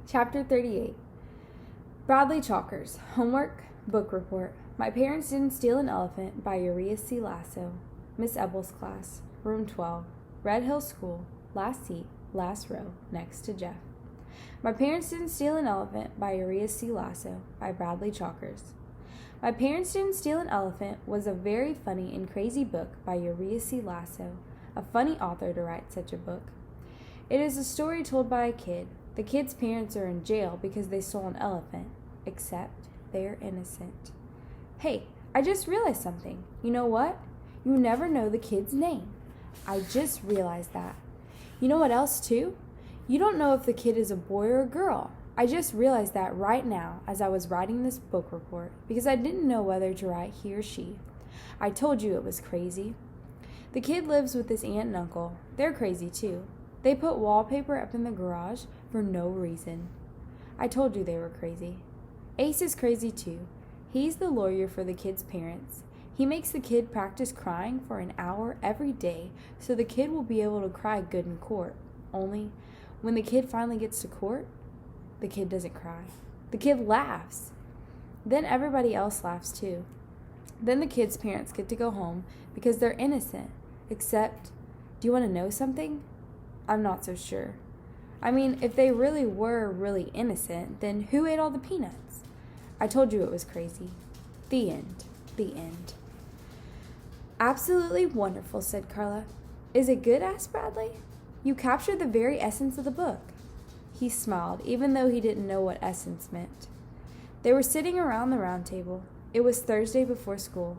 Chapter 38. Bradley Chalkers. Homework. Book report. My Parents Didn't Steal an Elephant by Uriah C. Lasso. Miss Ebel's class. Room 12. Red Hill School. Last seat. Last row. Next to Jeff. My Parents Didn't Steal an Elephant by Uriah C. Lasso by Bradley Chalkers. My Parents Didn't Steal an Elephant was a very funny and crazy book by Uriah C. Lasso, a funny author to write such a book. It is a story told by a kid. The kid's parents are in jail because they stole an elephant, except they're innocent. Hey, I just realized something. You know what? You never know the kid's name. I just realized that. You know what else, too? You don't know if the kid is a boy or a girl. I just realized that right now as I was writing this book report because I didn't know whether to write he or she. I told you it was crazy. The kid lives with his aunt and uncle. They're crazy, too. They put wallpaper up in the garage for no reason. I told you they were crazy. Ace is crazy too. He's the lawyer for the kid's parents. He makes the kid practice crying for an hour every day so the kid will be able to cry good in court. Only, when the kid finally gets to court, the kid doesn't cry. The kid laughs. Then everybody else laughs too. Then the kid's parents get to go home because they're innocent. Except, do you want to know something? I'm not so sure. I mean, if they really were really innocent, then who ate all the peanuts? I told you it was crazy. The end. The end. Absolutely wonderful, said Carla. Is it good? Asked Bradley. You captured the very essence of the book. He smiled, even though he didn't know what essence meant. They were sitting around the round table. It was Thursday before school.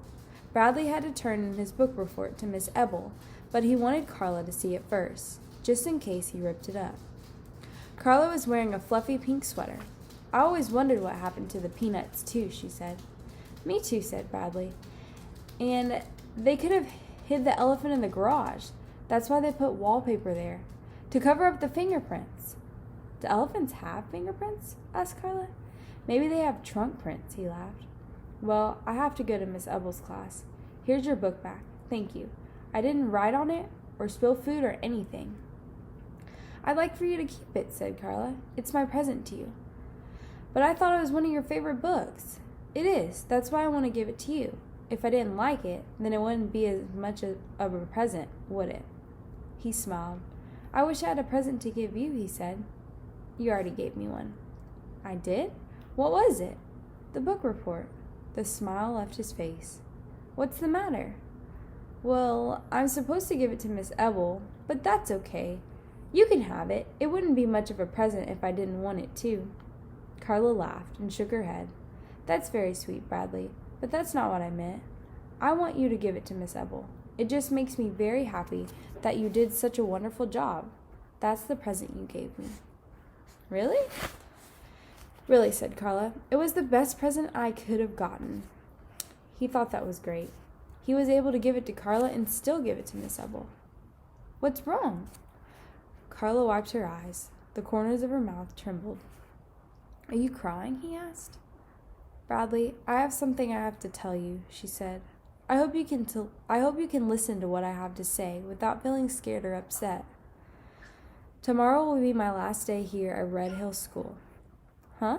Bradley had to turn in his book report to Miss Ebel, but he wanted Carla to see it first, just in case he ripped it up. Carla was wearing a fluffy pink sweater. I always wondered what happened to the peanuts, too, she said. Me too, said Bradley. And they could have hid the elephant in the garage. That's why they put wallpaper there, to cover up the fingerprints. Do elephants have fingerprints? Asked Carla. Maybe they have trunk prints, he laughed. Well, I have to go to Miss Ebel's class. Here's your book back. Thank you. I didn't write on it or spill food or anything. I'd like for you to keep it, said Carla. It's my present to you. But I thought it was one of your favorite books. It is. That's why I want to give it to you. If I didn't like it, then it wouldn't be as much of a present, would it? He smiled. I wish I had a present to give you, he said. You already gave me one. I did? What was it? The book report. The smile left his face. What's the matter? Well, I'm supposed to give it to Miss Ebel, but that's okay. You can have it. It wouldn't be much of a present if I didn't want it too. Carla laughed and shook her head. That's very sweet, Bradley, but that's not what I meant. I want you to give it to Miss Ebel. It just makes me very happy that you did such a wonderful job. That's the present you gave me. Really? Really, said Carla. It was the best present I could have gotten. He thought that was great. He was able to give it to Carla and still give it to Miss Ebel. What's wrong? Carla wiped her eyes. The corners of her mouth trembled. Are you crying? He asked. Bradley, I have something I have to tell you, she said. I hope you can listen to what I have to say without feeling scared or upset. Tomorrow will be my last day here at Red Hill School. Huh?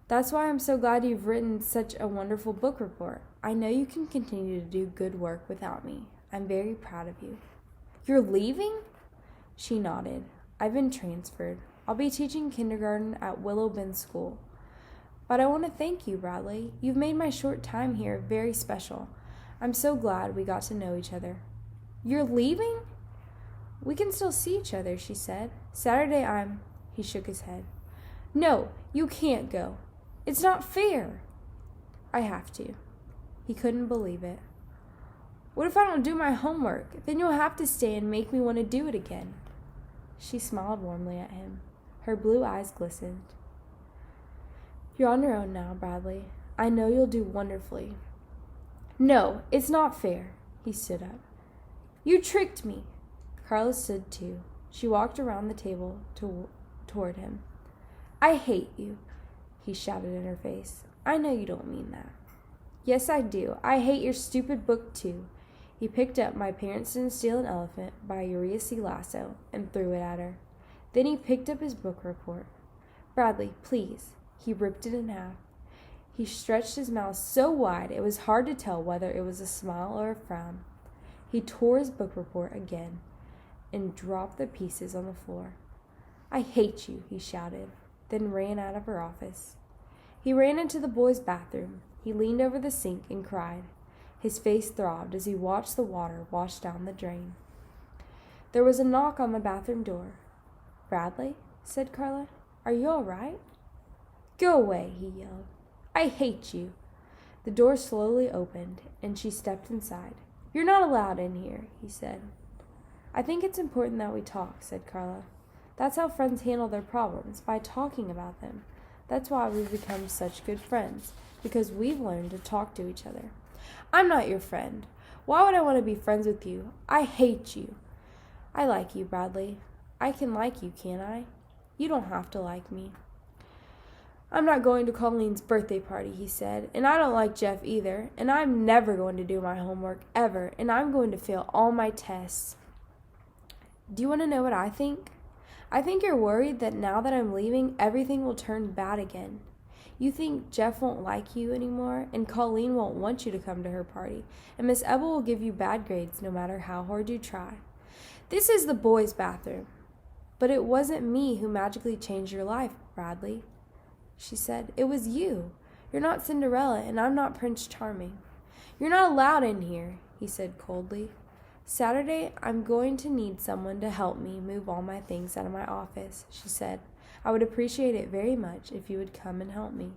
That's why I'm so glad you've written such a wonderful book report. I know you can continue to do good work without me. I'm very proud of you. You're leaving? She nodded. I've been transferred. I'll be teaching kindergarten at Willow Bend School. But I want to thank you, Bradley. You've made my short time here very special. I'm so glad we got to know each other. You're leaving? We can still see each other, she said. Saturday He shook his head. No, you can't go. It's not fair. I have to. He couldn't believe it. What if I don't do my homework? Then you'll have to stay and make me want to do it again. She smiled warmly at him. Her blue eyes glistened. You're on your own now, Bradley. I know you'll do wonderfully. No, it's not fair. He stood up. You tricked me. Carla stood too. She walked around the table toward him. I hate you, he shouted in her face. I know you don't mean that. Yes, I do. I hate your stupid book too. He picked up My Parents Didn't Steal an Elephant by Uriah C. Lasso and threw it at her. Then he picked up his book report. Bradley, please. He ripped it in half. He stretched his mouth so wide it was hard to tell whether it was a smile or a frown. He tore his book report again and dropped the pieces on the floor. I hate you, he shouted, then ran out of her office. He ran into the boys' bathroom. He leaned over the sink and cried. His face throbbed as he watched the water wash down the drain. There was a knock on the bathroom door. Bradley, said Carla, are you all right? Go away, he yelled. I hate you. The door slowly opened, and she stepped inside. You're not allowed in here, he said. I think it's important that we talk, said Carla. That's how friends handle their problems, by talking about them. That's why we've become such good friends, because we've learned to talk to each other. I'm not your friend. Why would I want to be friends with you? I hate you. I like you, Bradley. I can like you, can't I? You don't have to like me. I'm not going to Colleen's birthday party, he said, and I don't like Jeff either, and I'm never going to do my homework, ever, and I'm going to fail all my tests. Do you want to know what I think? I think you're worried that now that I'm leaving, everything will turn bad again. You think Jeff won't like you anymore, and Colleen won't want you to come to her party, and Miss Ebel will give you bad grades no matter how hard you try. This is the boys' bathroom. But it wasn't me who magically changed your life, Bradley, she said. It was you. You're not Cinderella, and I'm not Prince Charming. You're not allowed in here, he said coldly. Saturday, I'm going to need someone to help me move all my things out of my office, she said. I would appreciate it very much if you would come and help me.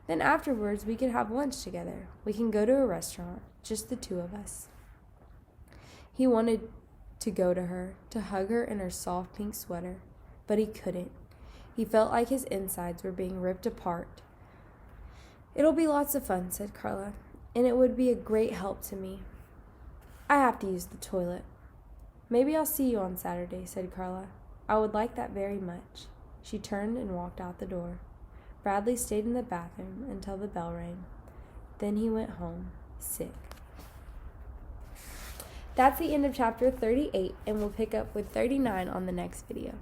Then afterwards, we could have lunch together. We can go to a restaurant, just the two of us. He wanted to go to her, to hug her in her soft pink sweater, but he couldn't. He felt like his insides were being ripped apart. It'll be lots of fun, said Carla, and it would be a great help to me. I have to use the toilet. Maybe I'll see you on Saturday, said Carla. I would like that very much. She turned and walked out the door. Bradley stayed in the bathroom until the bell rang. Then he went home, sick. That's the end of chapter 38, and we'll pick up with 39 on the next video.